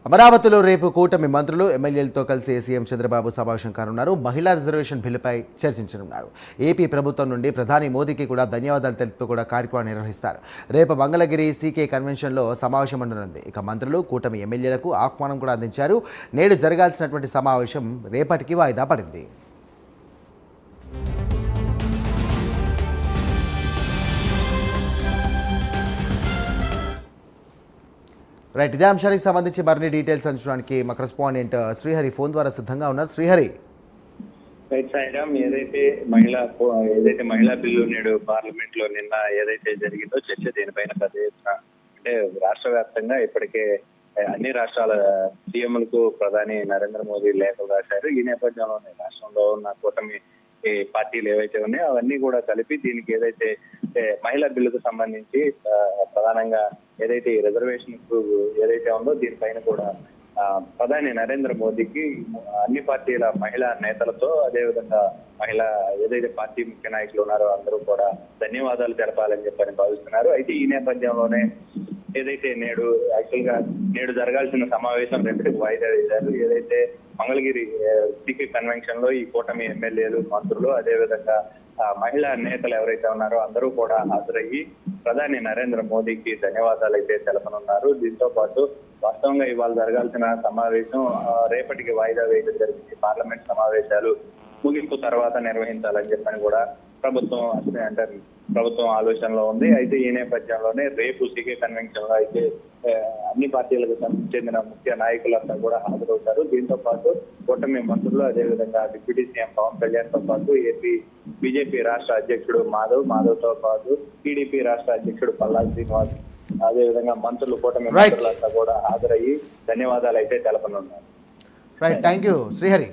అమరావతిలో రేపు కూటమి మంత్రులు ఎమ్మెల్యేలతో కలిసి సీఎం చంద్రబాబు సమావేశం కానున్నారు. మహిళా రిజర్వేషన్ బిల్లుపై చర్చించనున్నారు. ఏపీ ప్రభుత్వం నుండి ప్రధాని మోదీకి కూడా ధన్యవాదాలు తెలుపుతూ కూడా కార్యక్రమం నిర్వహిస్తారు. రేపు మంగళగిరి సీకే కన్వెన్షన్లో సమావేశం ఉండనుంది. ఇక మంత్రులు కూటమి ఎమ్మెల్యేలకు ఆహ్వానం కూడా అందించారు. నేడు జరగాల్సినటువంటి సమావేశం రేపటికి వాయిదా పడింది. రైట్, ఇదే అంశానికి సంబంధించి మరిన్ని డీటెయిల్స్ అందించడానికి మా కరెస్పాండెంట్ శ్రీహరి ఫోన్ ద్వారా సిద్ధంగా ఉన్నారు. శ్రీహరి, రైట్ సాయిరామ్, ఏదైతే మహిళా బిల్లు నేడు పార్లమెంట్ లో నిన్న ఏదైతే జరిగిందో చర్చ దీనిపైన పెద్ద ఎత్తున అంటే రాష్ట్ర వ్యాప్తంగా ఇప్పటికే అన్ని రాష్ట్రాల సీఎంలకు ప్రధాని నరేంద్ర మోదీ లేఖలు రాశారు. ఈ నేపథ్యంలోనే రాష్ట్రంలో ఉన్న కూటమి పార్టీలు ఏవైతే ఉన్నాయో అవన్నీ కూడా కలిపి దీనికి ఏదైతే మహిళా బిల్లుకు సంబంధించి ప్రధానంగా ఏదైతే రిజర్వేషన్ ఏదైతే ఉందో దీనిపైన కూడా ప్రధాని నరేంద్ర మోదీకి అన్ని పార్టీల మహిళా నేతలతో అదేవిధంగా మహిళా ఏదైతే పార్టీ ముఖ్య నాయకులు ఉన్నారో అందరూ కూడా ధన్యవాదాలు తెలపాలని చెప్పని భావిస్తున్నారు. అయితే ఈ నేపథ్యంలోనే ఏదైతే నేడు జరగాల్సిన సమావేశం రేపటికి వాయిదా వేశారు. ఏదైతే మంగళగిరి సీకే కన్వెన్షన్ లో ఈ కూటమి ఎమ్మెల్యేలు, మంత్రులు అదేవిధంగా మహిళా నేతలు ఎవరైతే ఉన్నారో అందరూ కూడా హాజరయ్యి ప్రధాని నరేంద్ర మోదీకి ధన్యవాదాలు అయితే తెలపనున్నారు. దీంతో పాటు వాస్తవంగా ఇవాళ జరగాల్సిన సమావేశం రేపటికి వాయిదా వేయడం జరిగింది. పార్లమెంట్ సమావేశాలు ముగింపు తర్వాత నిర్వహించాలని చెప్పని కూడా ప్రభుత్వం ఆలోచనలో ఉంది. అయితే ఈ నేపథ్యంలోనే రేపు సీకే కన్వెన్షన్ లో అయితే అన్ని పార్టీలకు చెందిన ముఖ్య నాయకులంతా కూడా హాజరవుతారు. దీంతో పాటు కూటమి మంత్రులు అదేవిధంగా డిప్యూటీ సీఎం పవన్ కళ్యాణ్ తో పాటు ఏపీ బీజేపీ రాష్ట్ర అధ్యక్షుడు మాధవ్ తో పాటు టీడీపీ రాష్ట్ర అధ్యక్షుడు పల్లా శ్రీనివాస్ అదేవిధంగా మంత్రులు కూటమి మంత్రులంతా కూడా హాజరయ్యి ధన్యవాదాలు అయితే తెలపనున్నారు. Right, thank you Srihari.